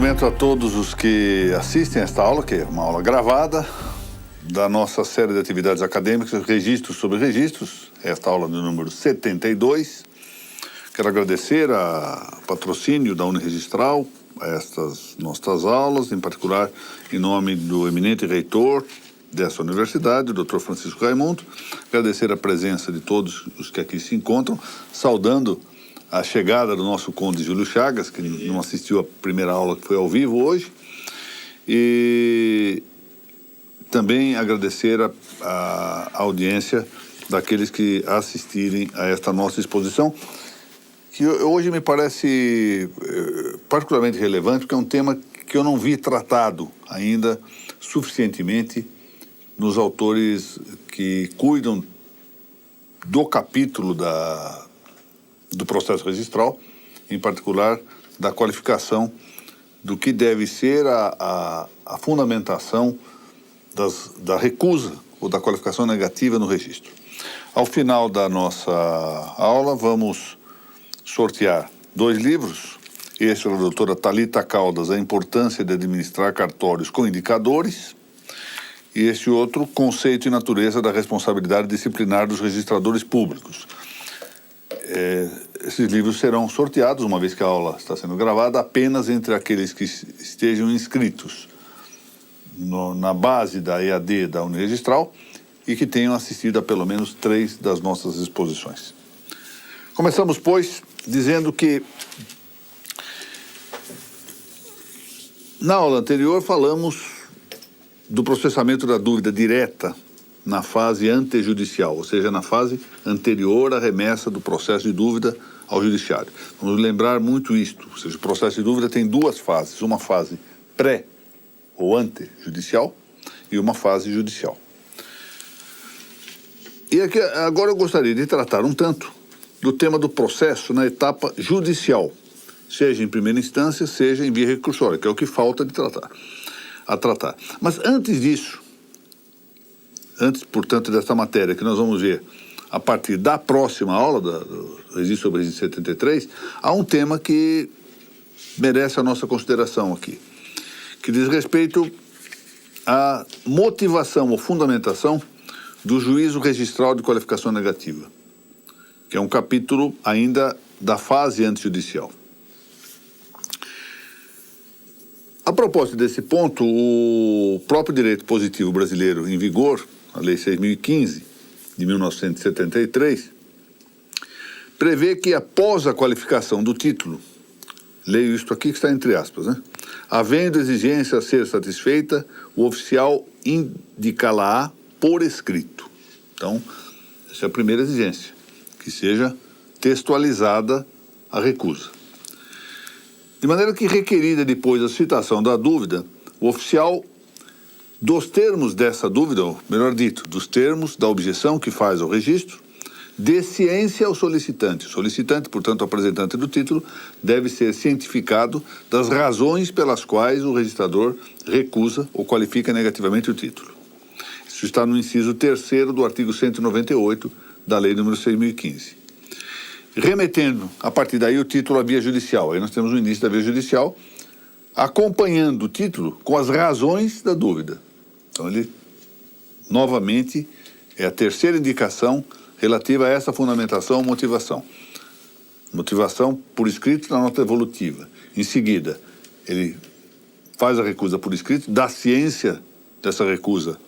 cumprimento a todos os que assistem a esta aula, que é uma aula gravada da nossa série de atividades acadêmicas, Registros sobre Registros, esta aula do número 72. Quero agradecer ao patrocínio da Uniregistral a estas nossas aulas, em particular em nome do eminente reitor dessa universidade, o Dr. Francisco Raimundo. Agradecer a presença de todos os que aqui se encontram, saudando a chegada do nosso conde Júlio Chagas, que não assistiu à primeira aula que foi ao vivo hoje, e também agradecer a audiência daqueles que assistirem a esta nossa exposição, que hoje me parece particularmente relevante, porque é um tema que eu não vi tratado ainda suficientemente nos autores que cuidam do capítulo do processo registral, em particular da qualificação do que deve ser a fundamentação da recusa ou da qualificação negativa no registro. Ao final da nossa aula, vamos sortear 2 livros. Este é da doutora Thalita Caldas, A Importância de Administrar Cartórios com Indicadores, e este outro, Conceito e Natureza da Responsabilidade Disciplinar dos Registradores Públicos. Esses livros serão sorteados, uma vez que a aula está sendo gravada, apenas entre aqueles que estejam inscritos na base da EAD da Uniregistral e que tenham assistido a pelo menos 3 das nossas exposições. Começamos, pois, dizendo que na aula anterior falamos do processamento da dúvida direta na fase antejudicial, ou seja, na fase anterior à remessa do processo de dúvida ao judiciário. Vamos lembrar muito isto, ou seja, o processo de dúvida tem 2 fases, uma fase pré ou antejudicial e uma fase judicial. E aqui, agora eu gostaria de tratar um tanto do tema do processo na etapa judicial, seja em primeira instância, seja em via recursória, que é o que falta de tratar. Mas antes disso, portanto, desta matéria que nós vamos ver a partir da próxima aula, do Registro sobre Registro 73, há um tema que merece a nossa consideração aqui, que diz respeito à motivação ou fundamentação do juízo registral de qualificação negativa, que é um capítulo ainda da fase antejudicial. A propósito desse ponto, o próprio direito positivo brasileiro em vigor, a Lei 6.015, de 1973, prevê que após a qualificação do título, leio isto aqui que está entre aspas, né? Havendo exigência a ser satisfeita, o oficial indicá-la-á por escrito. Então, essa é a primeira exigência, que seja textualizada a recusa. De maneira que, requerida depois a citação da dúvida, o oficial, dos termos dessa dúvida, ou melhor dito, dos termos da objeção que faz ao registro, dê ciência ao solicitante. O solicitante, portanto, o apresentante do título, deve ser cientificado das razões pelas quais o registrador recusa ou qualifica negativamente o título. Isso está no inciso 3º do artigo 198 da Lei nº 6.015. Remetendo, a partir daí, o título à via judicial. Aí nós temos o início da via judicial, acompanhando o título com as razões da dúvida. Então, ele, novamente, é a terceira indicação relativa a essa fundamentação ou motivação. Motivação por escrito na nota evolutiva. Em seguida, ele faz a recusa por escrito, dá ciência dessa recusa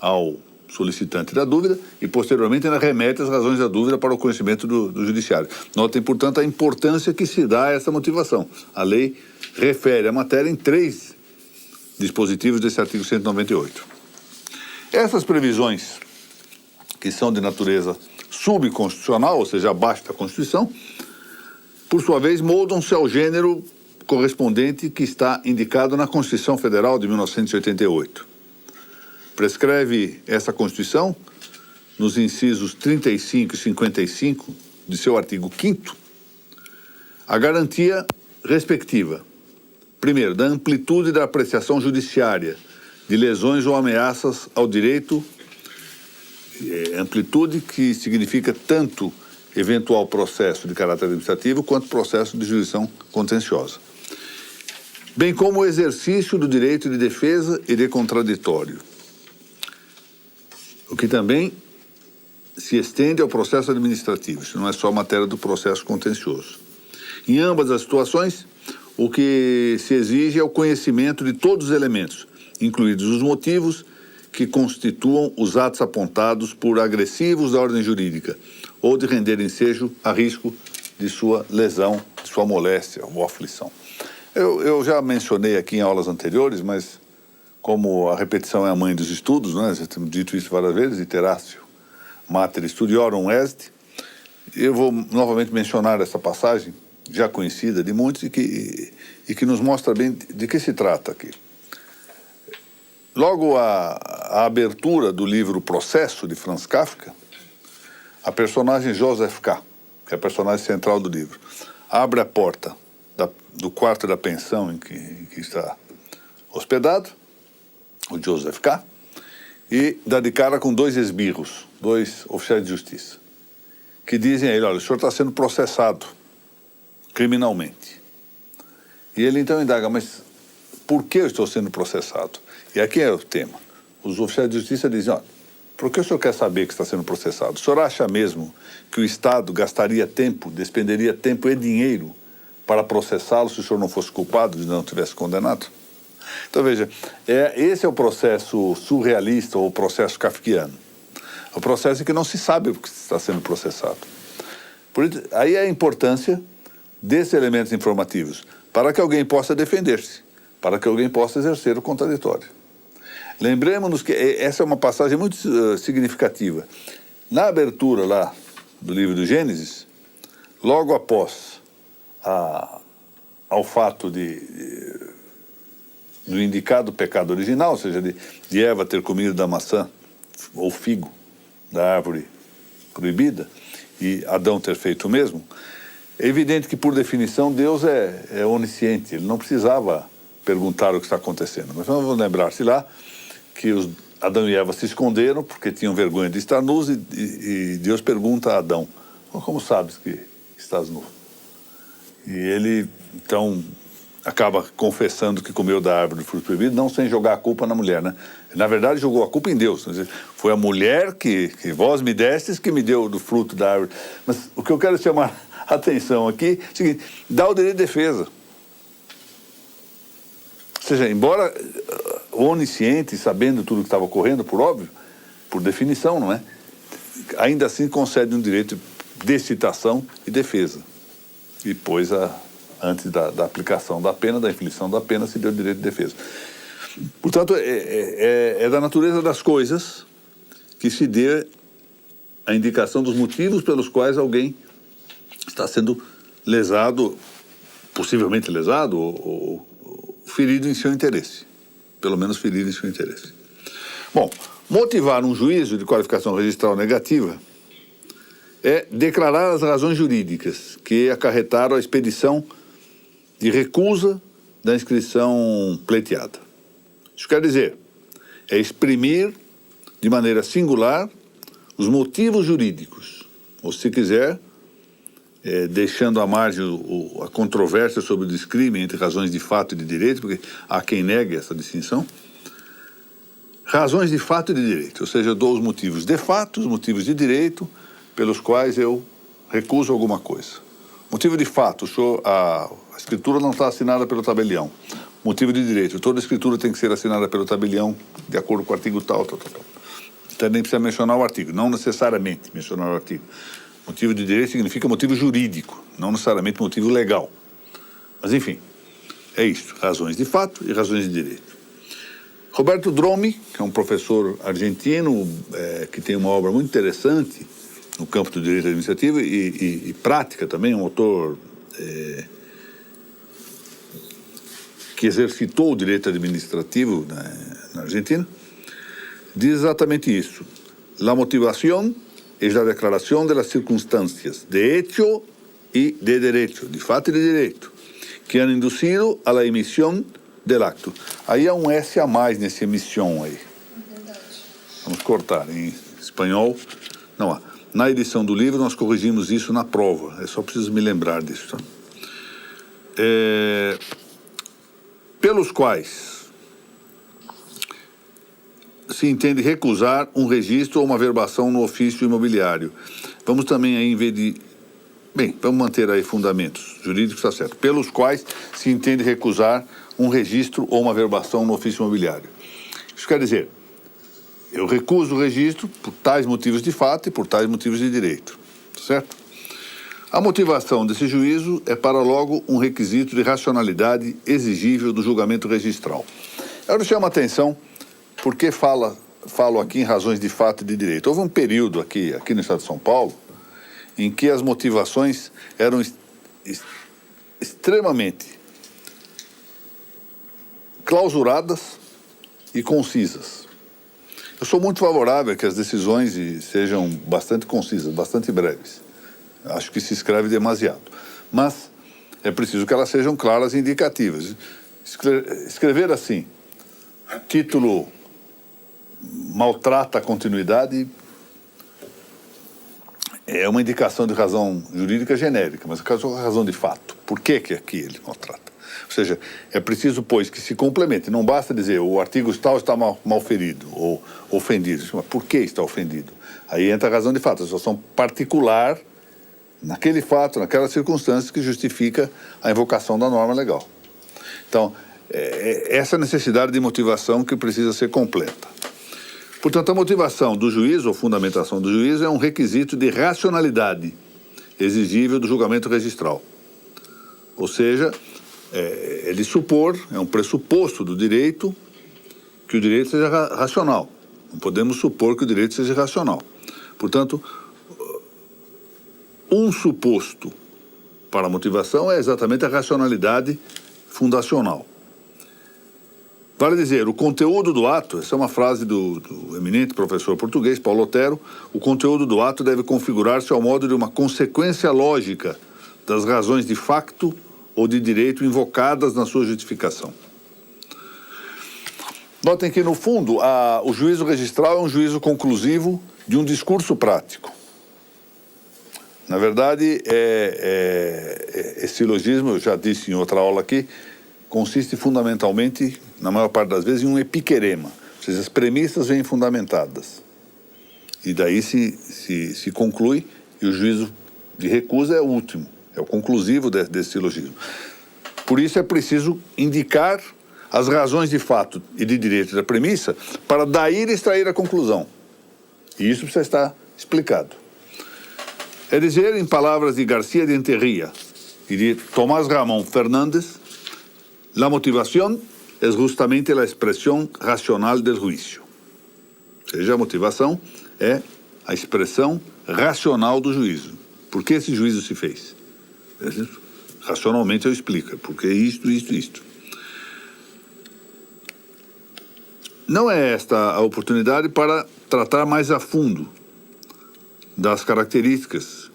ao solicitante da dúvida e, posteriormente, ainda remete as razões da dúvida para o conhecimento do judiciário. Notem, portanto, a importância que se dá a essa motivação. A lei refere a matéria em 3 dispositivos desse artigo 198. Essas previsões, que são de natureza subconstitucional, ou seja, abaixo da Constituição, por sua vez, moldam-se ao gênero correspondente que está indicado na Constituição Federal de 1988. Prescreve essa Constituição, nos incisos 35 e 55 de seu artigo 5º, a garantia respectiva, primeiro, da amplitude da apreciação judiciária de lesões ou ameaças ao direito, amplitude que significa tanto eventual processo de caráter administrativo quanto processo de jurisdição contenciosa. bem como o exercício do direito de defesa e de contraditório, o que também se estende ao processo administrativo. Isso não é só matéria do processo contencioso. Em ambas as situações, o que se exige é o conhecimento de todos os elementos, incluídos os motivos que constituam os atos apontados por agressivos da ordem jurídica ou de render ensejo a risco de sua lesão, de sua moléstia ou aflição. Eu já mencionei aqui em aulas anteriores, mas como a repetição é a mãe dos estudos, né? Já temos dito isso várias vezes, iteratio mater studiorum est, eu vou novamente mencionar essa passagem, já conhecida de muitos, e que nos mostra bem de que se trata aqui. Logo a abertura do livro Processo, de Franz Kafka, a personagem Joseph K., que é a personagem central do livro, abre a porta do quarto da pensão em que está hospedado, o Joseph K., e dá de cara com dois esbirros, dois oficiais de justiça, que dizem a ele: olha, o senhor está sendo processado criminalmente. E ele então indaga: mas por que eu estou sendo processado? E aqui é o tema. Os oficiais de justiça dizem: olha, por que o senhor quer saber que está sendo processado? O senhor acha mesmo que o Estado gastaria tempo, despenderia tempo e dinheiro para processá-lo se o senhor não fosse culpado de não tivesse condenado? Então, veja, esse é o processo surrealista ou o processo kafkiano. O processo em que não se sabe o que está sendo processado. Aí é a importância desses elementos informativos, para que alguém possa defender-se, para que alguém possa exercer o contraditório. Lembremos-nos que essa é uma passagem muito significativa. Na abertura lá do livro do Gênesis, logo após ao fato do indicado pecado original, ou seja, de Eva ter comido da maçã ou figo da árvore proibida e Adão ter feito o mesmo, é evidente que, por definição, Deus é onisciente, ele não precisava perguntar o que está acontecendo. Mas vamos lembrar-se lá que Adão e Eva se esconderam porque tinham vergonha de estar nus e Deus pergunta a Adão: como sabes que estás nu? E ele, então, acaba confessando que comeu da árvore do fruto proibido, não sem jogar a culpa na mulher, né? Na verdade, jogou a culpa em Deus. Foi a mulher que vós me destes que me deu do fruto da árvore. Mas o que eu quero chamar a atenção aqui é o seguinte: dá o direito de defesa. Ou seja, embora onisciente, sabendo tudo o que estava ocorrendo, por óbvio, por definição, não é? Ainda assim concede um direito de citação e defesa. E depois, antes da aplicação da pena, da inflição da pena, se deu o direito de defesa. Portanto, é da natureza das coisas que se dê a indicação dos motivos pelos quais alguém está sendo lesado, possivelmente lesado, ou ferido em seu interesse. Pelo menos ferido em seu interesse. Bom, motivar um juízo de qualificação registral negativa é declarar as razões jurídicas que acarretaram a expedição de recusa da inscrição pleiteada. Isso quer dizer, é exprimir de maneira singular os motivos jurídicos, ou, se quiser, deixando à margem a controvérsia sobre o descrime entre razões de fato e de direito, porque há quem negue essa distinção. Razões de fato e de direito, ou seja, eu dou os motivos de fato, os motivos de direito, pelos quais eu recuso alguma coisa. Motivo de fato: a escritura não está assinada pelo tabelião. Motivo de direito: toda escritura tem que ser assinada pelo tabelião, de acordo com o artigo tal. Então nem precisa mencionar o artigo, não necessariamente mencionar o artigo. Motivo de direito significa motivo jurídico, não necessariamente motivo legal. Mas, enfim, é isso: razões de fato e razões de direito. Roberto Dromi, que é um professor argentino, que tem uma obra muito interessante no campo do direito administrativo e prática também, um autor que exercitou o direito administrativo na Argentina, diz exatamente isso: la motivación es la declaración de las circunstancias de hecho y de derecho, de fato e de direito, que han inducido a la emisión del acto. Aí há um S a mais nesse emissão aí. Verdade. Vamos cortar. Em espanhol não há. Na edição do livro nós corrigimos isso na prova. É só preciso me lembrar disso. Tá? pelos quais se entende recusar um registro ou uma verbação no ofício imobiliário. Vamos também aí, em vez de... Bem, vamos manter aí fundamentos jurídicos, está certo. Pelos quais se entende recusar um registro ou uma verbação no ofício imobiliário. Isso quer dizer, eu recuso o registro por tais motivos de fato e por tais motivos de direito, certo? A motivação desse juízo é para logo um requisito de racionalidade exigível do julgamento registral. Eu chamo a atenção porque falo aqui em razões de fato e de direito. Houve um período aqui no estado de São Paulo em que as motivações eram extremamente clausuradas e concisas. Eu sou muito favorável a que as decisões sejam bastante concisas, bastante breves. Acho que se escreve demasiado. Mas é preciso que elas sejam claras e indicativas. Escrever assim, título maltrata a continuidade, é uma indicação de razão jurídica genérica, mas é uma razão de fato. Por que aqui ele maltrata? Ou seja, é preciso, pois, que se complemente. Não basta dizer o artigo tal está mal ferido ou ofendido. Mas por que está ofendido? Aí entra a razão de fato, a situação particular naquele fato, naquela circunstância que justifica a invocação da norma legal. Então, essa necessidade de motivação que precisa ser completa. Portanto, a motivação do juízo, ou fundamentação do juízo, é um requisito de racionalidade exigível do julgamento registral. Ou seja, é de supor, é um pressuposto do direito que o direito seja racional. Não podemos supor que o direito seja irracional. Portanto, um suposto para a motivação é exatamente a racionalidade fundacional. Vale dizer, o conteúdo do ato, essa é uma frase do eminente professor português, Paulo Otero, o conteúdo do ato deve configurar-se ao modo de uma consequência lógica das razões de facto ou de direito invocadas na sua justificação. Notem que, no fundo, o juízo registral é um juízo conclusivo de um discurso prático. Na verdade, esse silogismo, eu já disse em outra aula aqui, consiste fundamentalmente, na maior parte das vezes, em um epiquerema. Ou seja, as premissas vêm fundamentadas. E daí se conclui, e o juízo de recusa é o último, é o conclusivo desse silogismo. Por isso é preciso indicar as razões de fato e de direito da premissa para daí extrair a conclusão. E isso precisa estar explicado. É dizer, em palavras de García de Enterría e de Tomás Ramón Fernández, la motivación es justamente la expresión racional del juicio. Ou seja, a motivação é a expressão racional do juízo. Por que esse juízo se fez? Racionalmente eu explico. Porque isto. Não é esta a oportunidade para tratar mais a fundo das características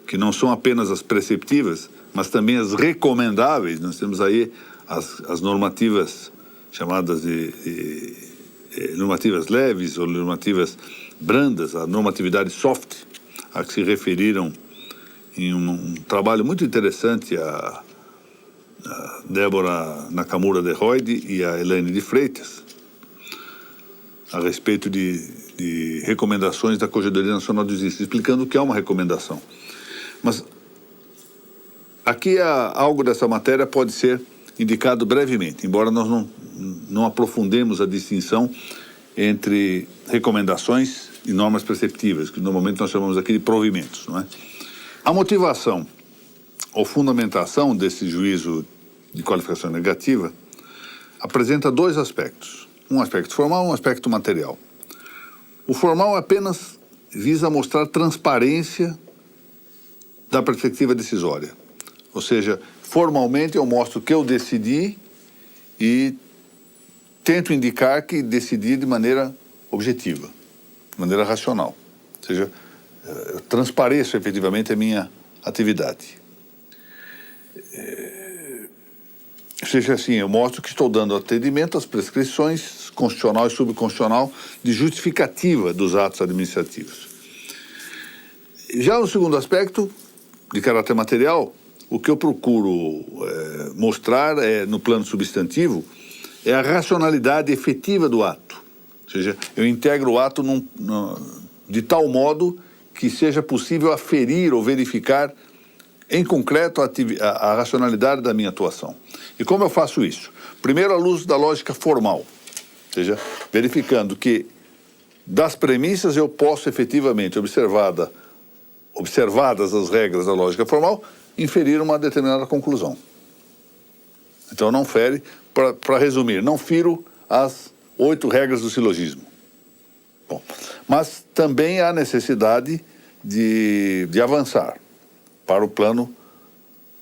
que não são apenas as preceptivas, mas também as recomendáveis. Nós temos aí as normativas chamadas de normativas leves ou normativas brandas, a normatividade soft, a que se referiram em um trabalho muito interessante a Débora Nakamura de Roide e a Elaine de Freitas, a respeito de recomendações da Corregedoria Nacional de Justiça, explicando o que é uma recomendação. Mas aqui algo dessa matéria pode ser indicado brevemente, embora nós não aprofundemos a distinção entre recomendações e normas preceptivas, que normalmente nós chamamos aqui de provimentos, não é? A motivação ou fundamentação desse juízo de qualificação negativa apresenta dois aspectos. Um aspecto formal e um aspecto material. O formal apenas visa mostrar transparência da perspectiva decisória. Ou seja, formalmente eu mostro que eu decidi e tento indicar que decidi de maneira objetiva, de maneira racional. Ou seja, eu transpareço efetivamente a minha atividade. Ou seja, assim, eu mostro que estou dando atendimento às prescrições constitucional e subconstitucional de justificativa dos atos administrativos. Já no segundo aspecto, de caráter material, o que eu procuro mostrar no plano substantivo é a racionalidade efetiva do ato. Ou seja, eu integro o ato de tal modo que seja possível aferir ou verificar em concreto a racionalidade da minha atuação. E como eu faço isso? Primeiro, à luz da lógica formal. Ou seja, verificando que das premissas eu posso efetivamente, observadas as regras da lógica formal, inferir uma determinada conclusão. Então não fere, para resumir, não firo as 8 regras do silogismo. Bom, mas também há necessidade de avançar para o plano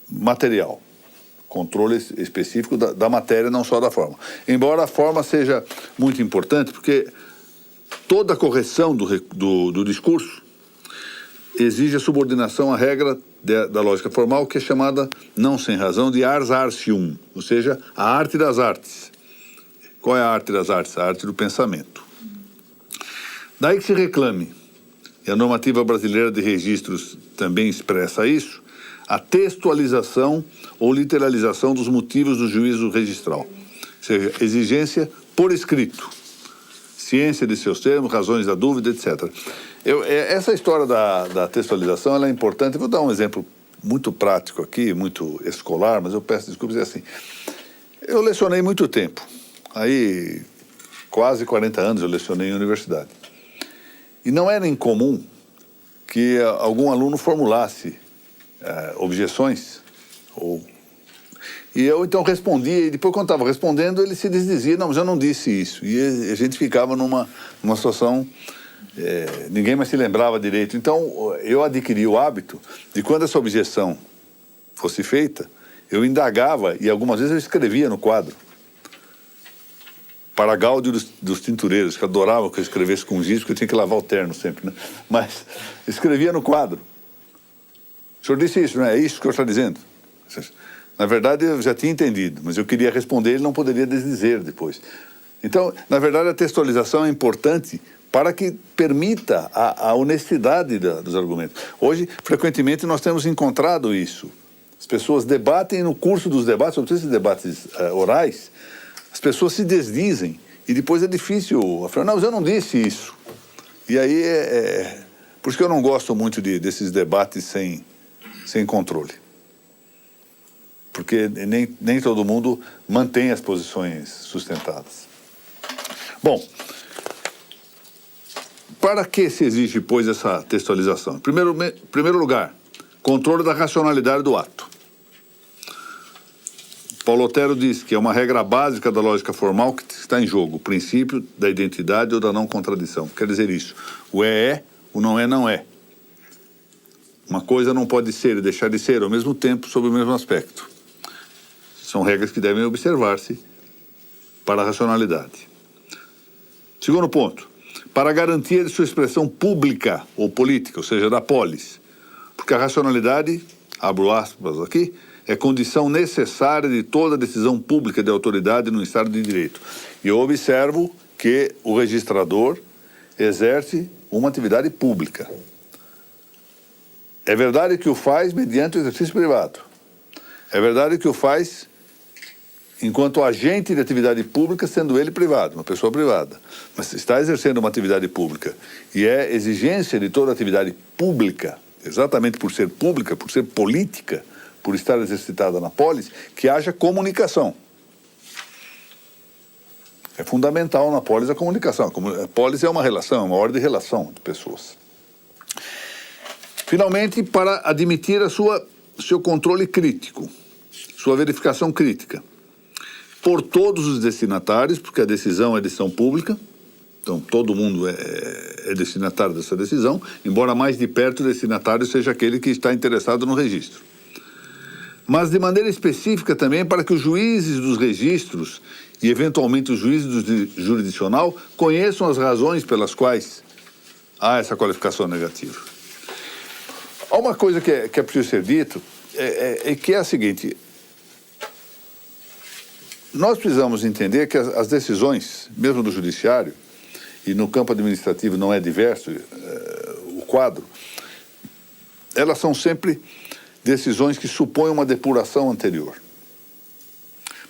material, controle específico da matéria, não só da forma. Embora a forma seja muito importante, porque toda correção do discurso exige a subordinação à regra da lógica formal, que é chamada, não sem razão, de ars artium, ou seja, a arte das artes. Qual é a arte das artes? A arte do pensamento. Daí que se reclame, e a normativa brasileira de registros também expressa isso, a textualização ou literalização dos motivos do juízo registral. Ou seja, exigência por escrito, ciência de seus termos, razões da dúvida, etc. Essa história da textualização ela é importante. Eu vou dar um exemplo muito prático aqui, muito escolar, mas eu peço desculpas, é assim. Eu lecionei muito tempo. Aí, quase 40 anos eu lecionei em universidade. E não era incomum que algum aluno formulasse objeções. E eu então respondia, e depois quando estava respondendo ele se desdizia, não, mas eu não disse isso. E a gente ficava numa situação, ninguém mais se lembrava direito. Então eu adquiri o hábito de quando essa objeção fosse feita, eu indagava e algumas vezes eu escrevia no quadro. Para gáudio dos tintureiros, que adoravam que eu escrevesse com giz, porque eu tinha que lavar o terno sempre, né? Mas escrevia no quadro. O senhor disse isso, não é? É isso que o senhor está dizendo? Na verdade, eu já tinha entendido, mas eu queria responder, ele não poderia desdizer depois. Então, na verdade, a textualização é importante para que permita a honestidade dos argumentos. Hoje, frequentemente, nós temos encontrado isso. As pessoas debatem no curso dos debates, sobretudo esses debates orais, as pessoas se desdizem e depois é difícil afirmar, não, mas eu não disse isso. E aí por isso que eu não gosto muito desses debates sem controle. Porque nem todo mundo mantém as posições sustentadas. Bom, para que se exige, pois, essa textualização? Em primeiro lugar, controle da racionalidade do ato. Paulo Otero diz que é uma regra básica da lógica formal que está em jogo, o princípio da identidade ou da não contradição. Quer dizer isso, o é, o não é. Uma coisa não pode ser e deixar de ser ao mesmo tempo sob o mesmo aspecto. São regras que devem observar-se para a racionalidade. Segundo ponto, para a garantia de sua expressão pública ou política, ou seja, da polis. Porque a racionalidade, abro aspas aqui, é condição necessária de toda decisão pública de autoridade no Estado de Direito. E eu observo que o registrador exerce uma atividade pública. É verdade que o faz mediante o exercício privado. É verdade que o faz enquanto agente de atividade pública, sendo ele privado, uma pessoa privada. Mas está exercendo uma atividade pública e é exigência de toda atividade pública, exatamente por ser pública, por ser política, por estar exercitada na polis, que haja comunicação. É fundamental na polis a comunicação. A polis é uma relação, é uma ordem de relação de pessoas. Finalmente, para admitir seu controle crítico, sua verificação crítica, por todos os destinatários, porque a decisão é decisão pública, então todo mundo é destinatário dessa decisão, embora mais de perto o destinatário seja aquele que está interessado no registro. Mas de maneira específica também para que os juízes dos registros e eventualmente os juízes do jurisdicional conheçam as razões pelas quais há essa qualificação negativa. Há uma coisa que é preciso ser dito, que é a seguinte: nós precisamos entender que as decisões, mesmo do judiciário, e no campo administrativo não é diverso o quadro, elas são sempre decisões que supõem uma depuração anterior.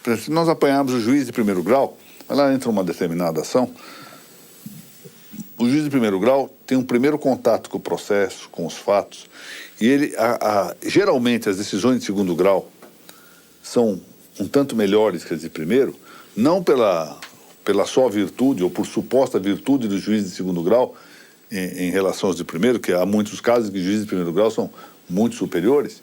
Por exemplo, se nós apanharmos o juiz de primeiro grau, lá entra uma determinada ação, o juiz de primeiro grau tem um primeiro contato com o processo, com os fatos, e ele, geralmente, as decisões de segundo grau são um tanto melhores que as de primeiro, não pela só virtude, ou por suposta virtude do juiz de segundo grau em relação aos de primeiro, que há muitos casos que os juízes de primeiro grau são muito superiores,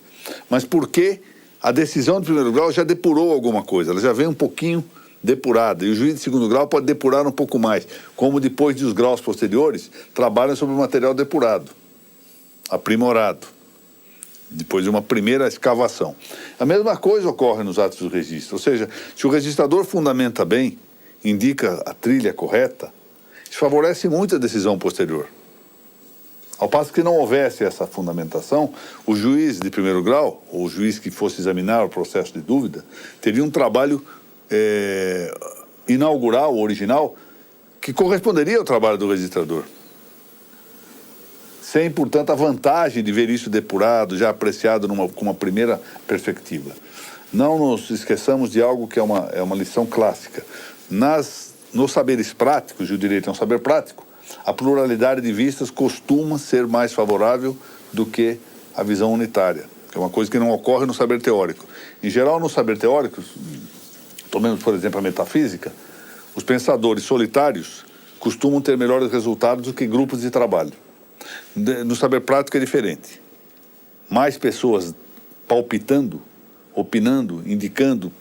mas porque a decisão de primeiro grau já depurou alguma coisa, ela já vem um pouquinho depurada, e o juiz de segundo grau pode depurar um pouco mais, como depois dos graus posteriores, trabalham sobre o material depurado, aprimorado, depois de uma primeira escavação. A mesma coisa ocorre nos atos do registro, ou seja, se o registrador fundamenta bem, indica a trilha correta, isso favorece muito a decisão posterior. Ao passo que não houvesse essa fundamentação, o juiz de primeiro grau, ou o juiz que fosse examinar o processo de dúvida, teria um trabalho inaugural, original, que corresponderia ao trabalho do registrador. Sem, portanto, a vantagem de ver isso depurado, já apreciado com uma primeira perspectiva. Não nos esqueçamos de algo que é uma lição clássica. Nos saberes práticos, e o direito é um saber prático, a pluralidade de vistas costuma ser mais favorável do que a visão unitária, que é uma coisa que não ocorre no saber teórico. Em geral, no saber teórico, tomemos, por exemplo, a metafísica, os pensadores solitários costumam ter melhores resultados do que grupos de trabalho. No saber prático é diferente. Mais pessoas palpitando, opinando, indicando,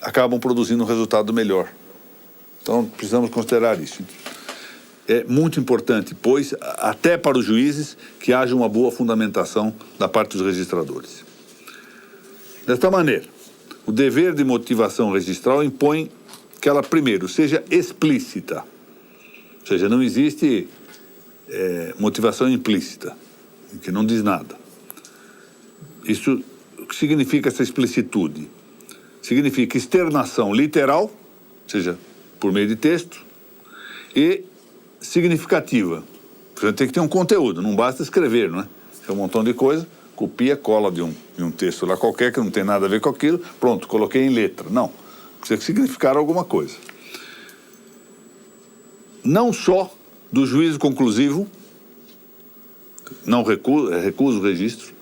acabam produzindo um resultado melhor. Então, precisamos considerar isso. É muito importante, pois, até para os juízes, que haja uma boa fundamentação da parte dos registradores. Desta maneira, o dever de motivação registral impõe que ela, primeiro, seja explícita. Ou seja, não existe motivação implícita, que não diz nada. Isso, o que significa essa explicitude? Significa externação literal, ou seja, por meio de texto, e significativa. Você tem que ter um conteúdo, não basta escrever, não é? É um montão de coisa, copia, cola de um texto lá qualquer que não tem nada a ver com aquilo, pronto, coloquei em letra. Não, precisa significar alguma coisa. Não só do juízo conclusivo, não recusa o registro,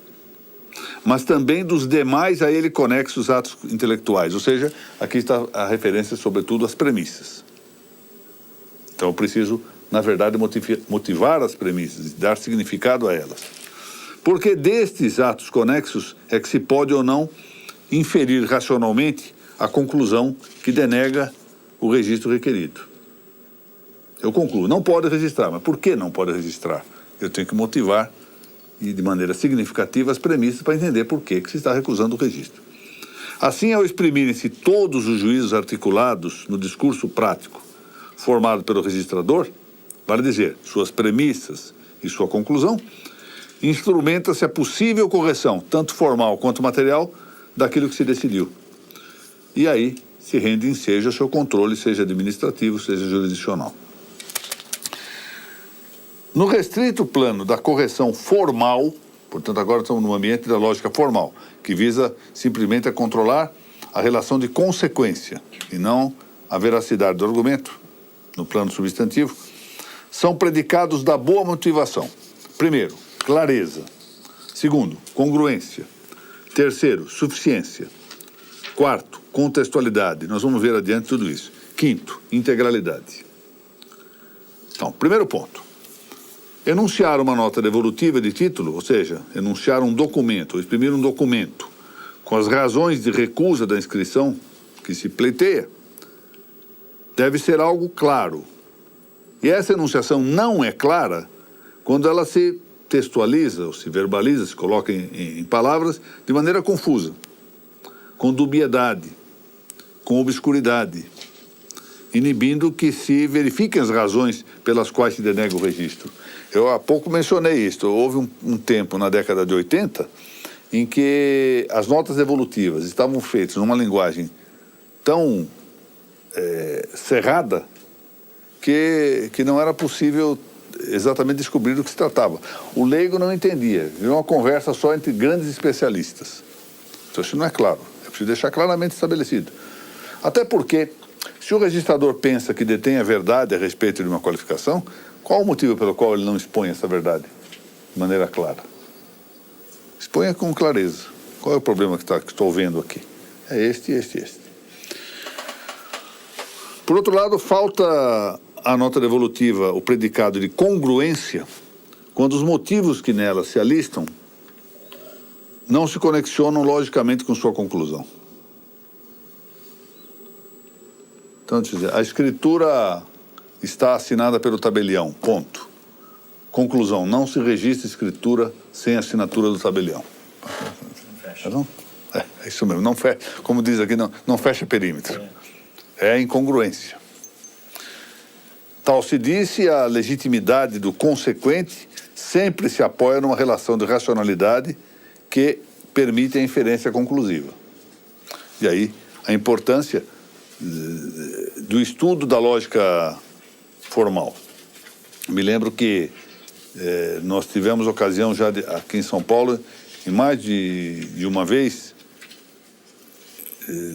mas também dos demais a ele conexos atos intelectuais, ou seja, aqui está a referência sobretudo às premissas. Então eu preciso, na verdade, motivar as premissas e dar significado a elas. Porque destes atos conexos é que se pode ou não inferir racionalmente a conclusão que denega o registro requerido. Eu concluo, não pode registrar, mas por que não pode registrar? Eu tenho que motivar, e de maneira significativa, as premissas para entender por que se está recusando o registro. Assim, ao exprimirem-se todos os juízos articulados no discurso prático formado pelo registrador, vale dizer, suas premissas e sua conclusão, instrumenta-se a possível correção, tanto formal quanto material, daquilo que se decidiu. E aí se rende ensejo ao seu controle, seja administrativo, seja jurisdicional. No restrito plano da correção formal, portanto agora estamos no ambiente da lógica formal, que visa simplesmente a controlar a relação de consequência e não a veracidade do argumento, no plano substantivo, são predicados da boa motivação. Primeiro, clareza. Segundo, congruência. Terceiro, suficiência. Quarto, contextualidade. Nós vamos ver adiante tudo isso. Quinto, integralidade. Então, primeiro ponto. Enunciar uma nota devolutiva de título, ou seja, enunciar um documento, ou exprimir um documento com as razões de recusa da inscrição que se pleiteia, deve ser algo claro. E essa enunciação não é clara quando ela se textualiza, ou se verbaliza, se coloca em palavras de maneira confusa, com dubiedade, com obscuridade, inibindo que se verifiquem as razões pelas quais se denega o registro. Eu há pouco mencionei isso. Houve um tempo, na década de 80, em que as notas devolutivas estavam feitas numa linguagem tão cerrada que não era possível exatamente descobrir do que se tratava. O leigo não entendia, virou uma conversa só entre grandes especialistas. Então isso não é claro, é preciso deixar claramente estabelecido. Até porque, se o registrador pensa que detém a verdade a respeito de uma qualificação, qual o motivo pelo qual ele não expõe essa verdade de maneira clara? Exponha com clareza. Qual é o problema que estou vendo aqui? É este. Por outro lado, falta a nota devolutiva o predicado de congruência quando os motivos que nela se alistam não se conexionam logicamente com sua conclusão. Então, a escritura está assinada pelo tabelião, ponto. Conclusão, não se registra escritura sem assinatura do tabelião. Não? É isso mesmo, não fecha, como diz aqui, não fecha perímetro. É incongruência. Tal se disse, a legitimidade do consequente sempre se apoia numa relação de racionalidade que permite a inferência conclusiva. E aí, a importância do estudo da lógica formal. Me lembro que nós tivemos ocasião já aqui em São Paulo, em mais de uma vez,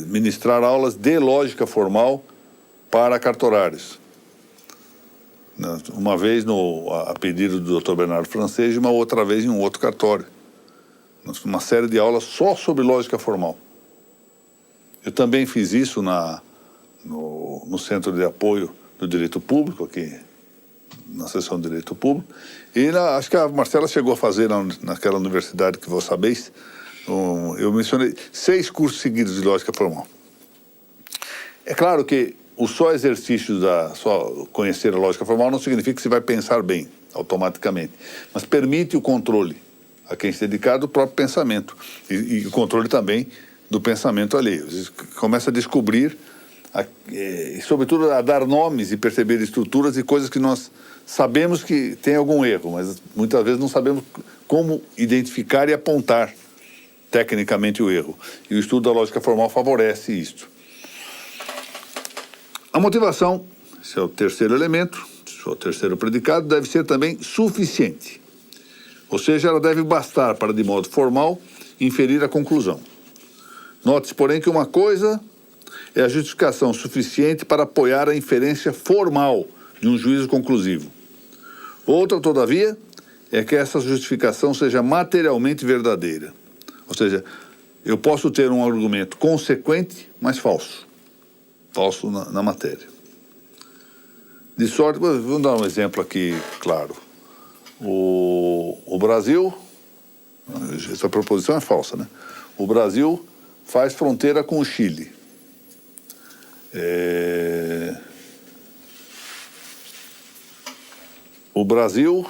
ministrar aulas de lógica formal para cartorários. Uma vez a pedido do Dr. Bernardo Francês e uma outra vez em um outro cartório. Uma série de aulas só sobre lógica formal. Eu também fiz isso no Centro de Apoio do Direito Público, aqui na seção de Direito Público, e acho que a Marcela chegou a fazer naquela universidade que vós sabeis, eu mencionei 6 cursos seguidos de lógica formal. É claro que o só exercício só conhecer a lógica formal não significa que você vai pensar bem, automaticamente, mas permite o controle a quem se dedicar do próprio pensamento e o controle também do pensamento alheio. Você começa a descobrir e sobretudo a dar nomes e perceber estruturas e coisas que nós sabemos que tem algum erro, mas muitas vezes não sabemos como identificar e apontar tecnicamente o erro. E o estudo da lógica formal favorece isto. A motivação, esse é o terceiro elemento, esse é o terceiro predicado, deve ser também suficiente. Ou seja, ela deve bastar para, de modo formal, inferir a conclusão. Note-se, porém, que uma coisa é a justificação suficiente para apoiar a inferência formal de um juízo conclusivo. Outra, todavia, é que essa justificação seja materialmente verdadeira. Ou seja, eu posso ter um argumento consequente, mas falso. Falso na matéria. De sorte, vamos dar um exemplo aqui, claro. O Brasil, essa proposição é falsa, né? O Brasil faz fronteira com o Chile. O Brasil,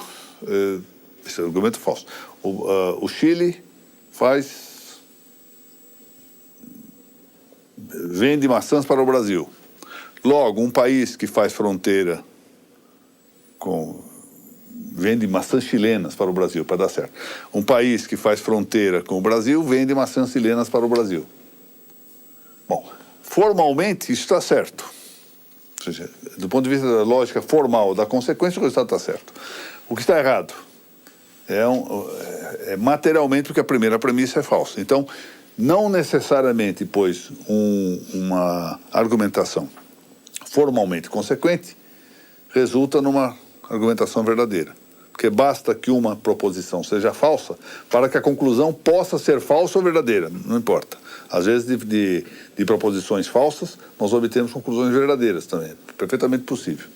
esse é um argumento falso, o Chile vende maçãs para o Brasil. Logo, um país que faz fronteira vende maçãs chilenas para o Brasil, para dar certo. Um país que faz fronteira com o Brasil vende maçãs chilenas para o Brasil. Bom, formalmente isso está certo. Ou seja, do ponto de vista da lógica formal da consequência, o resultado está certo. O que está errado é materialmente porque a primeira premissa é falsa. Então, não necessariamente, pois, uma argumentação formalmente consequente resulta numa argumentação verdadeira. Porque basta que uma proposição seja falsa para que a conclusão possa ser falsa ou verdadeira, não importa. Às vezes, de proposições falsas, nós obtemos conclusões verdadeiras também. Perfeitamente possível.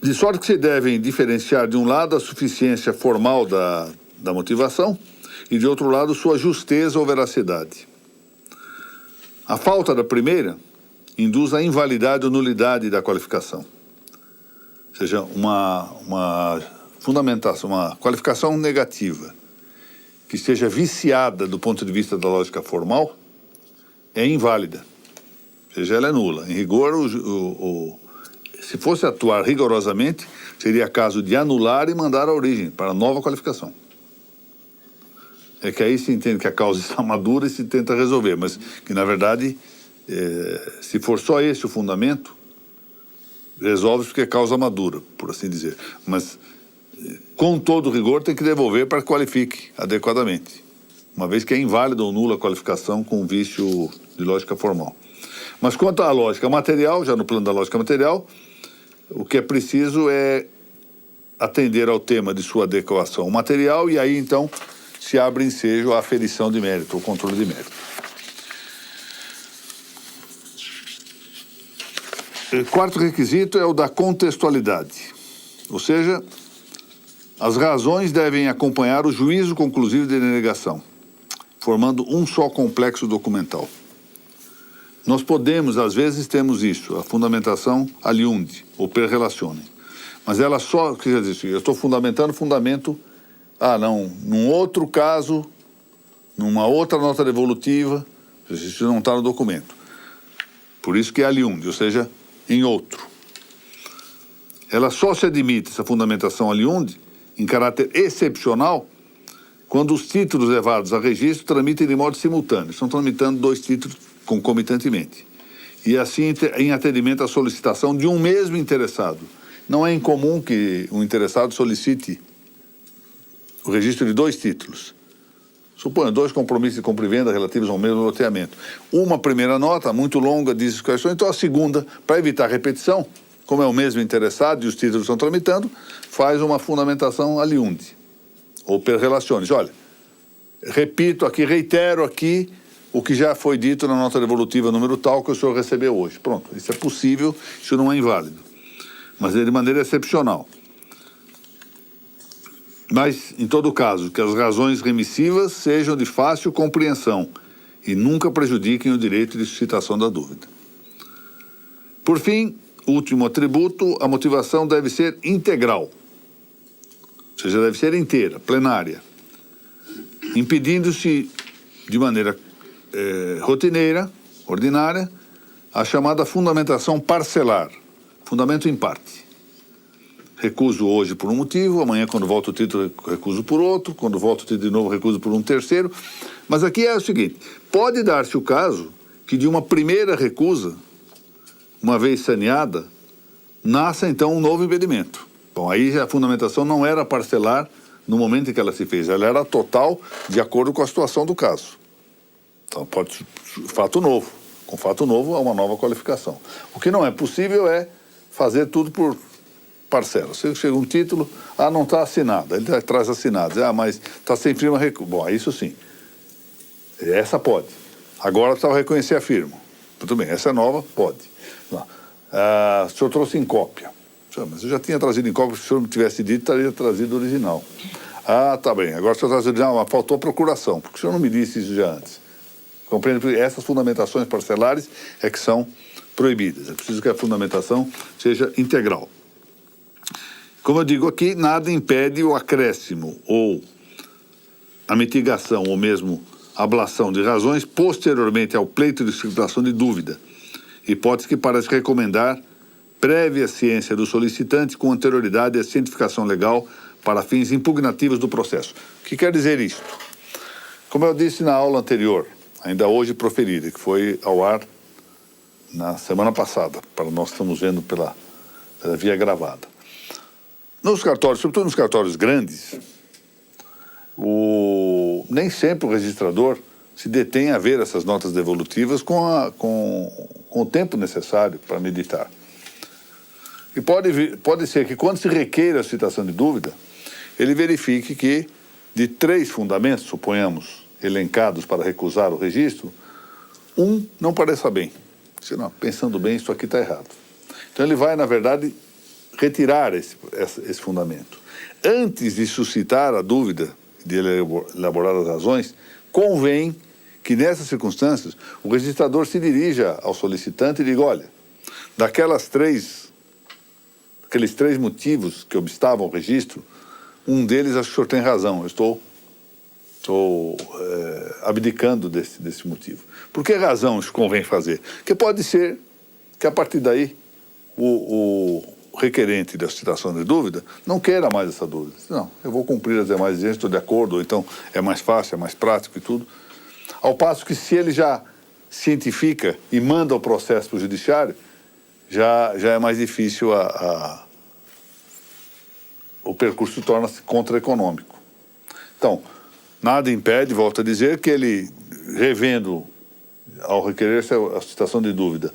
De sorte que se devem diferenciar, de um lado, a suficiência formal da motivação e, de outro lado, sua justeza ou veracidade. A falta da primeira induz a invalidade ou nulidade da qualificação. Ou seja, uma fundamentação, uma qualificação negativa que esteja viciada do ponto de vista da lógica formal é inválida. Ou seja, ela é nula. Em rigor, se fosse atuar rigorosamente, seria caso de anular e mandar a origem para nova qualificação. é que aí se entende que a causa está madura e se tenta resolver, mas que, na verdade, se for só esse o fundamento, resolve porque é causa madura, por assim dizer. Mas, com todo rigor, tem que devolver para que qualifique adequadamente, uma vez que é inválida ou nula a qualificação com vício de lógica formal. Mas quanto à lógica material, já no plano da lógica material, o que é preciso é atender ao tema de sua adequação material, e aí, então, se abre ensejo à aferição de mérito, o controle de mérito. Quarto requisito é o da contextualidade, ou seja, as razões devem acompanhar o juízo conclusivo de denegação, formando um só complexo documental. Nós podemos, às vezes, temos isso, a fundamentação aliunde, ou per relationem. Mas ela só, quer dizer, eu estou fundamentando fundamento, num outro caso, numa outra nota devolutiva, isso não está no documento. Por isso que é aliunde, ou seja, em outro. Ela só se admite, essa fundamentação aliunde, em caráter excepcional, quando os títulos levados a registro tramitem de modo simultâneo. Estão tramitando 2 títulos concomitantemente. E assim, em atendimento à solicitação de um mesmo interessado. Não é incomum que um interessado solicite o registro de 2 títulos. Suponha 2 compromissos de compra e venda relativos ao mesmo loteamento. Uma primeira nota, muito longa, diz quais são, então a segunda, para evitar repetição, como é o mesmo interessado e os títulos estão tramitando, faz uma fundamentação aliunde, ou per relationis. Olha, repito aqui, reitero aqui o que já foi dito na nota devolutiva número tal que o senhor recebeu hoje. Pronto, isso é possível, isso não é inválido, mas é de maneira excepcional. Mas, em todo caso, que as razões remissivas sejam de fácil compreensão e nunca prejudiquem o direito de suscitação da dúvida. Por fim, último atributo, a motivação deve ser integral, ou seja, deve ser inteira, plenária, impedindo-se de maneira rotineira, ordinária, a chamada fundamentação parcelar, fundamento em parte. Recuso hoje por um motivo, amanhã, quando volta o título, recuso por outro, quando volta o título de novo, recuso por um terceiro. Mas aqui é o seguinte, pode dar-se o caso que de uma primeira recusa, uma vez saneada, nasça então um novo impedimento. Bom, aí a fundamentação não era parcelar no momento em que ela se fez, ela era total de acordo com a situação do caso. Então pode ser fato novo. Com fato novo há uma nova qualificação. O que não é possível é fazer tudo por parcela. Se chega um título, não está assinado, ele traz assinado, mas está sem firma. Bom, isso sim. Essa pode. Agora precisa reconhecer a firma. Muito bem, essa é nova, pode. O senhor trouxe em cópia. Mas eu já tinha trazido em cópia, se o senhor me tivesse dito, teria trazido o original. Tá bem, agora o senhor traz o original, mas faltou a procuração, porque o senhor não me disse isso já antes. Compreende? Essas fundamentações parcelares é que são proibidas. É preciso que a fundamentação seja integral. Como eu digo aqui, nada impede o acréscimo ou a mitigação ou mesmo a ablação de razões posteriormente ao pleito de suscitação de dúvida, hipótese que parece recomendar prévia ciência do solicitante com anterioridade à cientificação legal para fins impugnativos do processo. O que quer dizer isto? Como eu disse na aula anterior, ainda hoje proferida, que foi ao ar na semana passada, para nós estamos vendo pela via gravada. Nos cartórios, sobretudo nos cartórios grandes, nem sempre o registrador se detém a ver essas notas devolutivas com o tempo necessário para meditar. E pode ser que quando se requeira a citação de dúvida, ele verifique que de 3 fundamentos, suponhamos, elencados para recusar o registro, um não pareça bem. Não, pensando bem, isso aqui está errado. Então ele vai, na verdade, retirar esse fundamento. Antes de suscitar a dúvida, de elaborar as razões, convém que nessas circunstâncias o registrador se dirija ao solicitante e diga, olha, aqueles 3 motivos que obstavam o registro, um deles acho que o senhor tem razão, eu estou abdicando desse motivo. Por que razão isso convém fazer? Porque pode ser que a partir daí o requerente da citação de dúvida não queira mais essa dúvida. Não, eu vou cumprir as demais exigências, estou de acordo, ou então é mais fácil, é mais prático e tudo. Ao passo que se ele já cientifica e manda o processo para o judiciário, já é mais difícil, o percurso torna-se contra-econômico. Então, nada impede, volto a dizer, que ele, revendo ao requerer a citação de dúvida,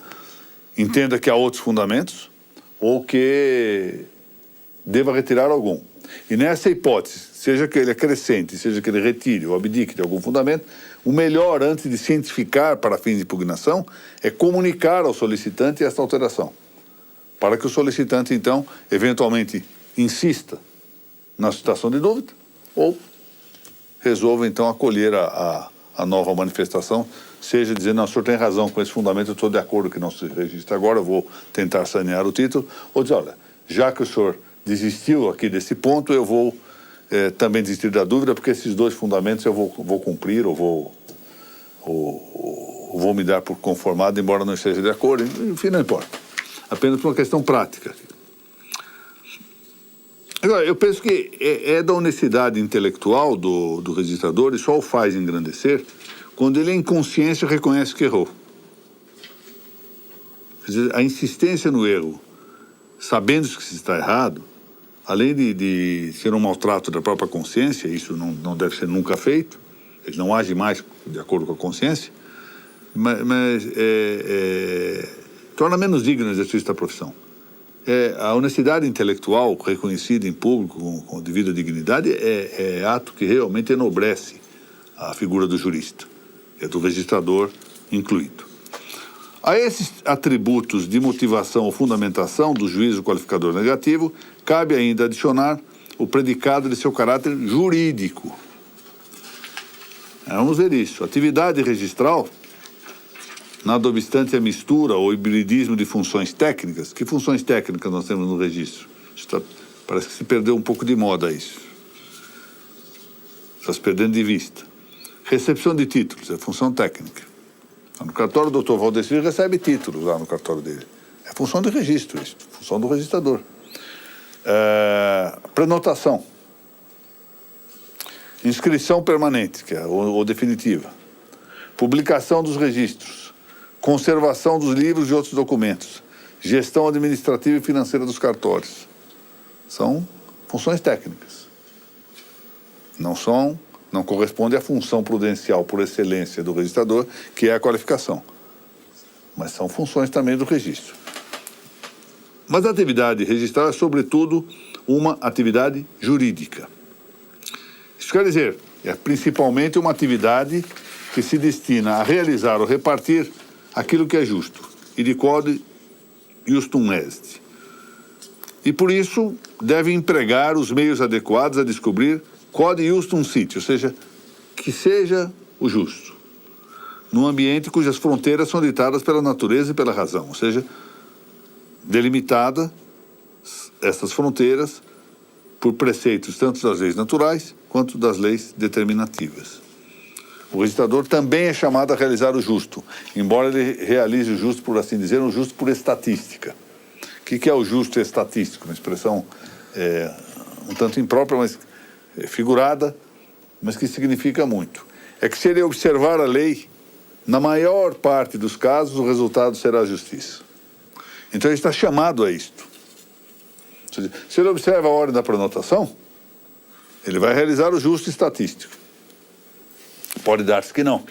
entenda que há outros fundamentos ou que deva retirar algum. E nessa hipótese, seja que ele acrescente, seja que ele retire ou abdique de algum fundamento, o melhor, antes de cientificar para fins de impugnação, é comunicar ao solicitante esta alteração, para que o solicitante, então, eventualmente insista na citação de dúvida ou resolva, então, acolher a nova manifestação, seja dizendo, não, o senhor tem razão com esse fundamento, eu estou de acordo que não se registra agora, eu vou tentar sanear o título, ou dizer, olha, já que o senhor desistiu aqui desse ponto, eu vou também desistir da dúvida, porque esses dois fundamentos eu vou cumprir, ou vou me dar por conformado, embora não esteja de acordo, enfim, não importa. Apenas por uma questão prática. Agora, eu penso que é da honestidade intelectual do registrador, e só o faz engrandecer, quando ele, em consciência, reconhece que errou. Quer dizer, a insistência no erro, sabendo que se está errado, além de ser um maltrato da própria consciência, isso não deve ser nunca feito, ele não age mais de acordo com a consciência, mas torna menos digno o exercício da profissão. A honestidade intelectual reconhecida em público com devida dignidade é ato que realmente enobrece a figura do jurista, do registrador incluído. A esses atributos de motivação ou fundamentação do juízo qualificador negativo, cabe ainda adicionar o predicado de seu caráter jurídico. Vamos ver isso. Atividade registral, nada obstante a mistura ou hibridismo de funções técnicas. Que funções técnicas nós temos no registro? Parece que se perdeu um pouco de moda isso. Está se perdendo de vista. Recepção de títulos, é função técnica. No cartório, o Dr. Valdecir recebe títulos lá no cartório dele. É função de registro isso, função do registrador. Prenotação. Inscrição permanente, que é ou definitiva. Publicação dos registros. Conservação dos livros e outros documentos. Gestão administrativa e financeira dos cartórios. São funções técnicas. Não corresponde à função prudencial por excelência do registrador, que é a qualificação. Mas são funções também do registro. Mas a atividade registral é, sobretudo, uma atividade jurídica. Isso quer dizer, é principalmente uma atividade que se destina a realizar ou repartir aquilo que é justo, e de quod justum est. E por isso deve empregar os meios adequados a descobrir quod justum sit, ou seja, que seja o justo, num ambiente cujas fronteiras são ditadas pela natureza e pela razão, ou seja, delimitada essas fronteiras por preceitos tanto das leis naturais quanto das leis determinativas. O registrador também é chamado a realizar o justo, embora ele realize o justo, por assim dizer, um justo por estatística. O que é o justo estatístico? Uma expressão um tanto imprópria, mas figurada, mas que significa muito. É que se ele observar a lei, na maior parte dos casos, o resultado será a justiça. Então ele está chamado a isto. Se ele observa a ordem da prenotação, ele vai realizar o justo estatístico. Pode dar-se que não.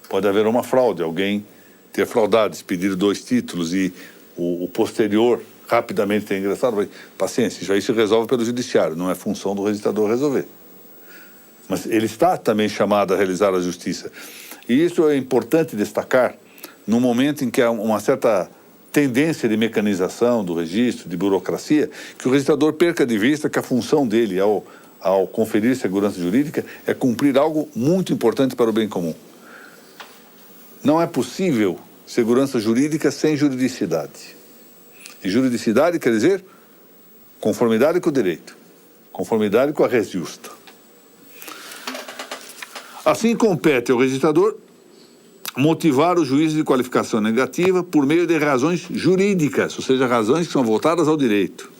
Pode haver uma fraude, alguém ter fraudado, expedir 2 títulos e o posterior rapidamente ter ingressado. Paciência, isso aí se resolve pelo judiciário, não é função do registrador resolver. Mas ele está também chamado a realizar a justiça. E isso é importante destacar no momento em que há uma certa tendência de mecanização do registro, de burocracia, que o registrador perca de vista que a função dele ao conferir segurança jurídica é cumprir algo muito importante para o bem comum. Não é possível segurança jurídica sem juridicidade. E juridicidade quer dizer conformidade com o direito, conformidade com a res justa. Assim compete ao registrador motivar o juízo de qualificação negativa por meio de razões jurídicas, ou seja, razões que são voltadas ao direito.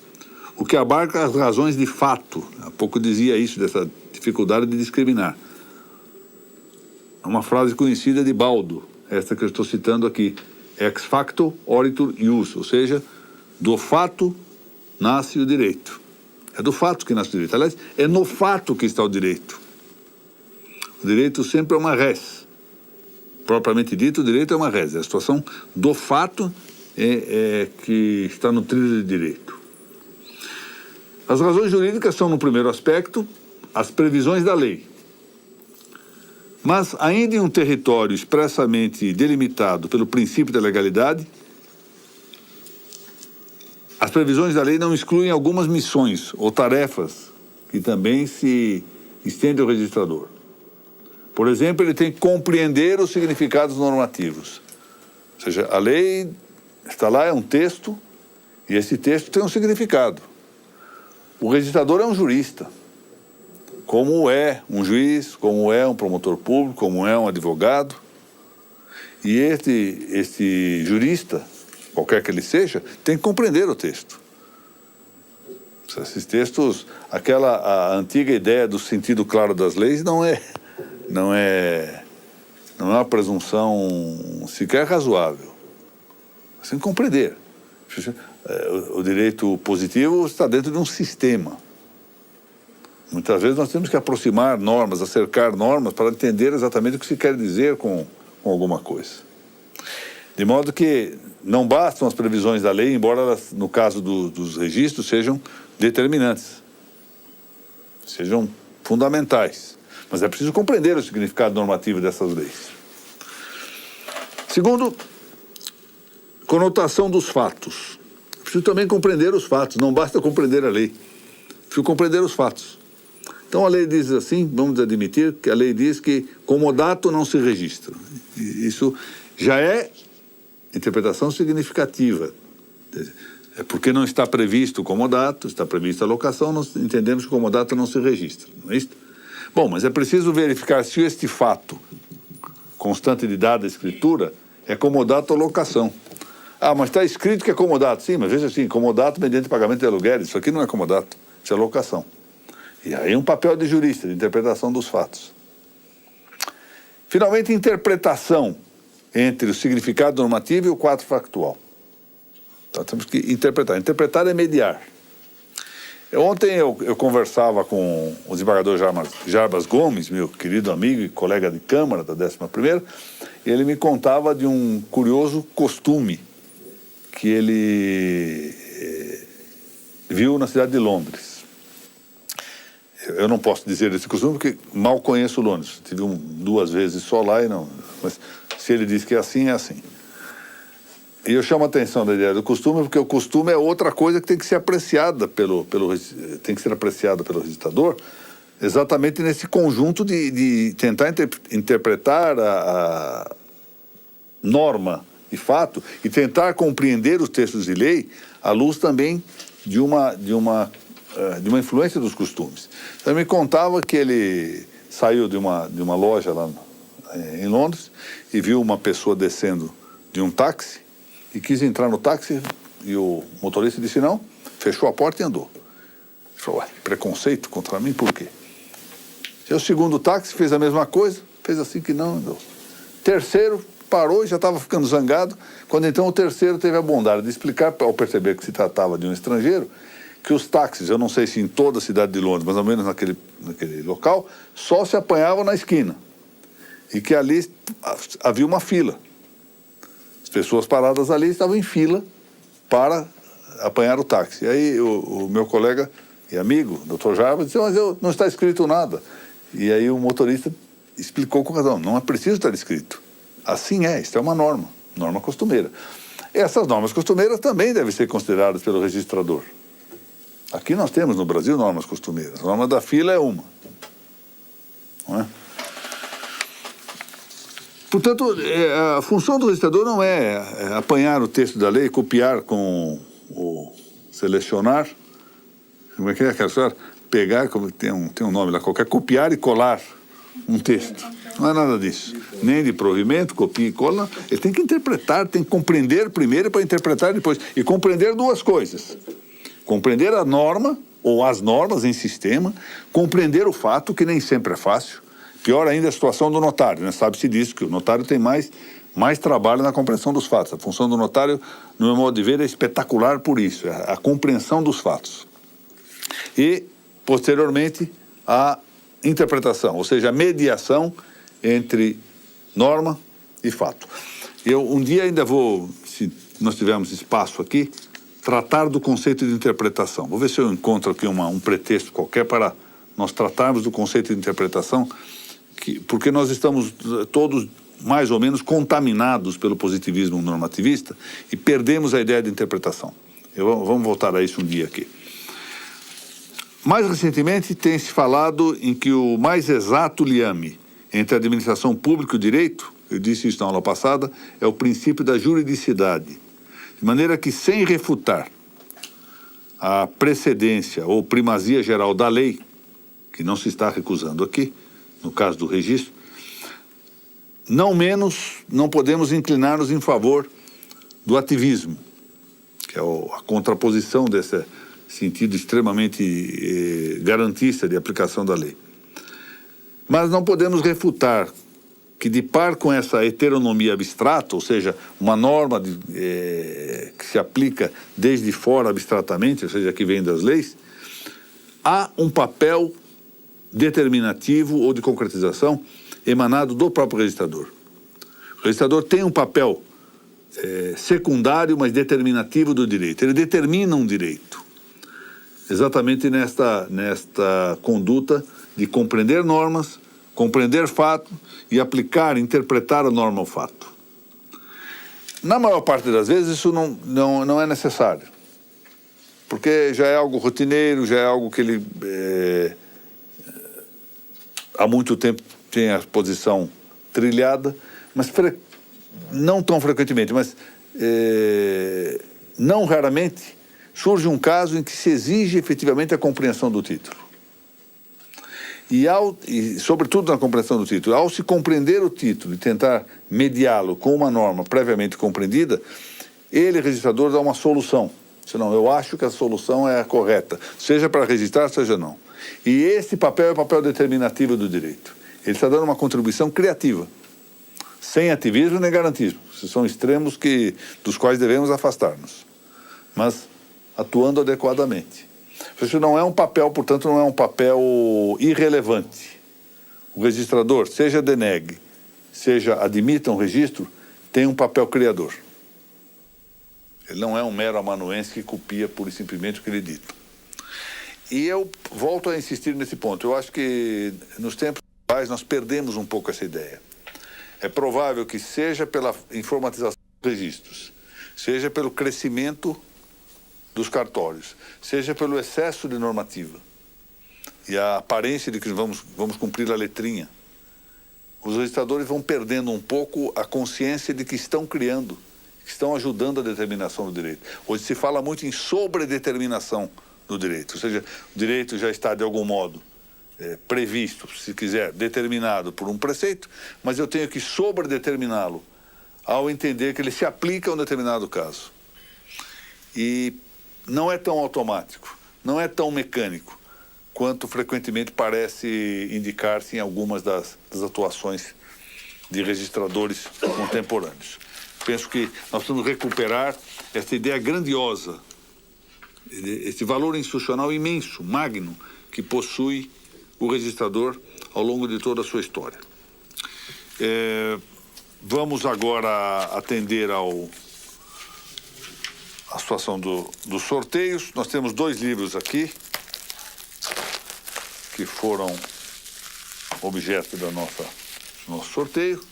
o que abarca as razões de fato. Há pouco dizia isso, dessa dificuldade de discriminar. É uma frase conhecida de Baldo, esta que eu estou citando aqui. Ex facto oritur ius, ou seja, do fato nasce o direito. É do fato que nasce o direito. Aliás, é no fato que está o direito. O direito sempre é uma res. Propriamente dito, o direito é uma res. É a situação do fato que está no trilho de direito. As razões jurídicas são, no primeiro aspecto, as previsões da lei. Mas, ainda em um território expressamente delimitado pelo princípio da legalidade, as previsões da lei não excluem algumas missões ou tarefas que também se estendem ao registrador. Por exemplo, ele tem que compreender os significados normativos. Ou seja, a lei está lá, é um texto, e esse texto tem um significado. O registrador é um jurista, como é um juiz, como é um promotor público, como é um advogado. E este jurista, qualquer que ele seja, tem que compreender o texto. Esses textos, a antiga ideia do sentido claro das leis não é uma presunção sequer razoável. Você tem que compreender. O direito positivo está dentro de um sistema. Muitas vezes nós temos que aproximar normas, acercar normas para entender exatamente o que se quer dizer com alguma coisa. De modo que não bastam as previsões da lei, embora elas, no caso dos registros, sejam determinantes, sejam fundamentais. Mas é preciso compreender o significado normativo dessas leis. Segundo, conotação dos fatos. É preciso também compreender os fatos, não basta compreender a lei. É preciso compreender os fatos. Então a lei diz assim, vamos admitir que a lei diz que comodato não se registra. Isso já é interpretação significativa. É porque não está previsto o comodato, está prevista a locação, nós entendemos que o comodato não se registra, não é isso? Bom, mas é preciso verificar se este fato constante de dada escritura é comodato ou locação. Ah, mas está escrito que é comodato. Sim, mas veja assim, comodato mediante pagamento de aluguel, isso aqui não é comodato, isso é locação. E aí um papel de jurista, de interpretação dos fatos. Finalmente, interpretação entre o significado normativo e o quadro factual. Então, temos que interpretar. Interpretar é mediar. Ontem eu conversava com o desembargador Jarbas Gomes, meu querido amigo e colega de Câmara da 11ª, e ele me contava de um curioso costume que ele viu na cidade de Londres. Eu não posso dizer desse costume porque mal conheço Londres. Tive 2 vezes só lá e não... Mas se ele diz que é assim, é assim. E eu chamo a atenção da ideia do costume porque o costume é outra coisa que tem que ser apreciada tem que ser apreciada pelo registrador exatamente nesse conjunto de tentar interpretar a norma de fato e tentar compreender os textos de lei à luz também de uma influência dos costumes. Então, ele me contava que ele saiu de uma loja lá em Londres e viu uma pessoa descendo de um táxi e quis entrar no táxi e o motorista disse não, fechou a porta e andou. Ele falou, preconceito contra mim, por quê? E o segundo táxi fez a mesma coisa, fez assim que não andou. Terceiro parou e já estava ficando zangado, quando então o terceiro teve a bondade de explicar, ao perceber que se tratava de um estrangeiro, que os táxis, eu não sei se em toda a cidade de Londres, mas ao menos naquele local, só se apanhavam na esquina. E que ali havia uma fila. As pessoas paradas ali estavam em fila para apanhar o táxi. E aí o meu colega e amigo, Dr. Jarbas, disse, mas não está escrito nada. E aí o motorista explicou com razão, não é preciso estar escrito. Assim isso é uma norma costumeira. Essas normas costumeiras também devem ser consideradas pelo registrador. Aqui nós temos no Brasil normas costumeiras. A norma da fila é uma. Não é? Portanto, a função do registrador não é apanhar o texto da lei, copiar com o selecionar. Como é que é aquela história? Pegar, tem um nome lá qualquer, copiar e colar um texto. Não é nada disso. Nem de provimento, copia e cola. Ele tem que interpretar, tem que compreender primeiro para interpretar depois. E compreender 2 coisas. Compreender a norma, ou as normas em sistema, compreender o fato, que nem sempre é fácil. Pior ainda a situação do notário, né? Sabe-se disso, que o notário tem mais trabalho na compreensão dos fatos. A função do notário, no meu modo de ver, é espetacular por isso, é a compreensão dos fatos. E, posteriormente, a interpretação, ou seja, a mediação entre norma e fato. Eu um dia ainda vou, se nós tivermos espaço aqui, tratar do conceito de interpretação. Vou ver se eu encontro aqui um pretexto qualquer para nós tratarmos do conceito de interpretação, porque nós estamos todos mais ou menos contaminados pelo positivismo normativista e perdemos a ideia de interpretação. Vamos voltar a isso um dia aqui. Mais recentemente, tem-se falado em que o mais exato liame entre a administração pública e o direito, eu disse isso na aula passada, é o princípio da juridicidade. De maneira que, sem refutar a precedência ou primazia geral da lei, que não se está recusando aqui, no caso do registro, não podemos inclinar-nos em favor do ativismo, que é a contraposição desse sentido extremamente garantista de aplicação da lei. Mas não podemos refutar que, de par com essa heteronomia abstrata, ou seja, uma norma que se aplica desde fora abstratamente, ou seja, que vem das leis, há um papel determinativo ou de concretização emanado do próprio registrador. O registrador tem um papel secundário, mas determinativo do direito. Ele determina um direito, exatamente nesta conduta de compreender normas, compreender fato e aplicar, interpretar a norma ao fato. Na maior parte das vezes isso não é necessário, porque já é algo rotineiro, já é algo que ele há muito tempo tem a posição trilhada, mas não tão frequentemente, mas não raramente surge um caso em que se exige efetivamente a compreensão do título. E sobretudo na compreensão do título, ao se compreender o título e tentar mediá-lo com uma norma previamente compreendida, ele, registrador, dá uma solução. Senão, eu acho que a solução é a correta, seja para registrar, seja não. E esse papel é o papel determinativo do direito. Ele está dando uma contribuição criativa, sem ativismo nem garantismo. Esses são extremos dos quais devemos afastar-nos, mas atuando adequadamente. Isso não é um papel, portanto, não é um papel irrelevante. O registrador, seja denegue, seja admita um registro, tem um papel criador. Ele não é um mero amanuense que copia pura e simplesmente o que ele dita. E eu volto a insistir nesse ponto. Eu acho que nos tempos atuais nós perdemos um pouco essa ideia. É provável que seja pela informatização dos registros, seja pelo crescimento dos cartórios, seja pelo excesso de normativa e a aparência de que vamos cumprir a letrinha, os registradores vão perdendo um pouco a consciência de que estão criando, que estão ajudando a determinação do direito. Hoje se fala muito em sobredeterminação do direito, ou seja, o direito já está de algum modo previsto, se quiser, determinado por um preceito, mas eu tenho que sobredeterminá-lo ao entender que ele se aplica a um determinado caso. E não é tão automático, não é tão mecânico quanto frequentemente parece indicar-se em algumas das atuações de registradores contemporâneos. Penso que nós precisamos recuperar essa ideia grandiosa, esse valor institucional imenso, magno, que possui o registrador ao longo de toda a sua história. Vamos agora atender a situação dos sorteios. Nós temos 2 livros aqui que foram objeto do nosso sorteio.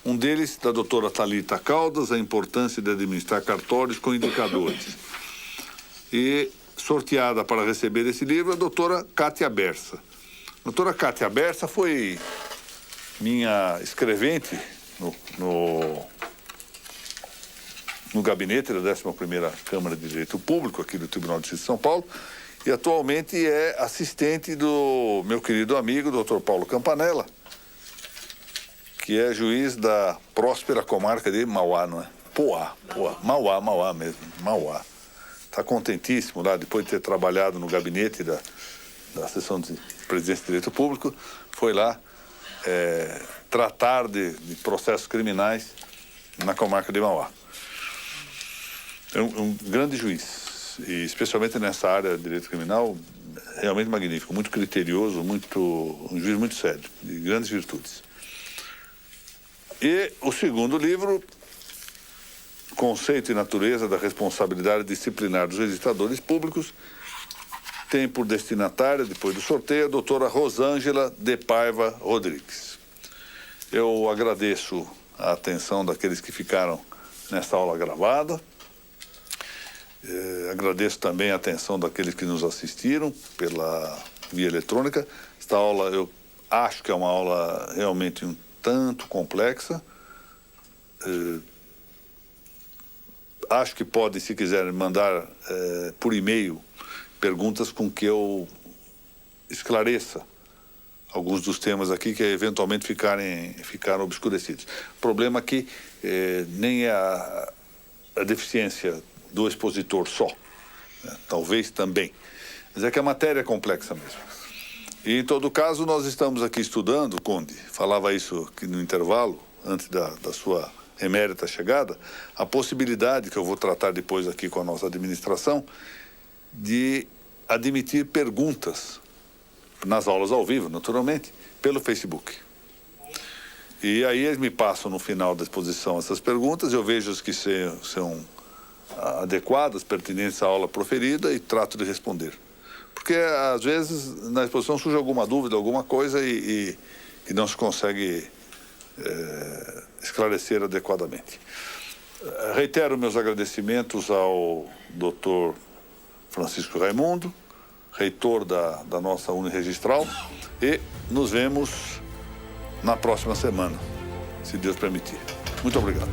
Um deles, da doutora Thalita Caldas, A Importância de Administrar Cartórios com Indicadores. E sorteada para receber esse livro a doutora Kátia Bersa. A doutora Kátia Bersa foi minha escrevente no gabinete da 11ª Câmara de Direito Público, aqui do Tribunal de Justiça de São Paulo, e atualmente é assistente do meu querido amigo, doutor Paulo Campanella, que é juiz da próspera comarca de Mauá, não é? Mauá mesmo, Mauá. tá contentíssimo lá, depois de ter trabalhado no gabinete da Seção de Presidência de Direito Público, foi lá tratar de processos criminais na comarca de Mauá. É um grande juiz, e especialmente nessa área de direito criminal, realmente magnífico, muito criterioso, um juiz muito sério, de grandes virtudes. E o segundo livro, Conceito e Natureza da Responsabilidade Disciplinar dos Registradores Públicos, tem por destinatária, depois do sorteio, a doutora Rosângela de Paiva Rodrigues. Eu agradeço a atenção daqueles que ficaram nesta aula gravada. Agradeço também a atenção daqueles que nos assistiram pela via eletrônica. Esta aula, eu acho que é uma aula realmente um tanto complexa. Acho que pode, se quiserem, mandar por e-mail perguntas com que eu esclareça alguns dos temas aqui que eventualmente ficaram obscurecidos. O problema aqui nem é a deficiência do expositor só, né? Talvez também, mas é que a matéria é complexa mesmo. E, em todo caso, nós estamos aqui estudando, Conde, falava isso aqui no intervalo, antes da sua emérita chegada, a possibilidade, que eu vou tratar depois aqui com a nossa administração, de admitir perguntas nas aulas ao vivo, naturalmente, pelo Facebook. E aí eles me passam no final da exposição essas perguntas, eu vejo as que são adequadas, pertinentes à aula proferida e trato de responder. Porque, às vezes, na exposição surge alguma dúvida, alguma coisa e não se consegue esclarecer adequadamente. Reitero meus agradecimentos ao Dr. Francisco Raimundo, reitor da nossa Uniregistral, e nos vemos na próxima semana, se Deus permitir. Muito obrigado.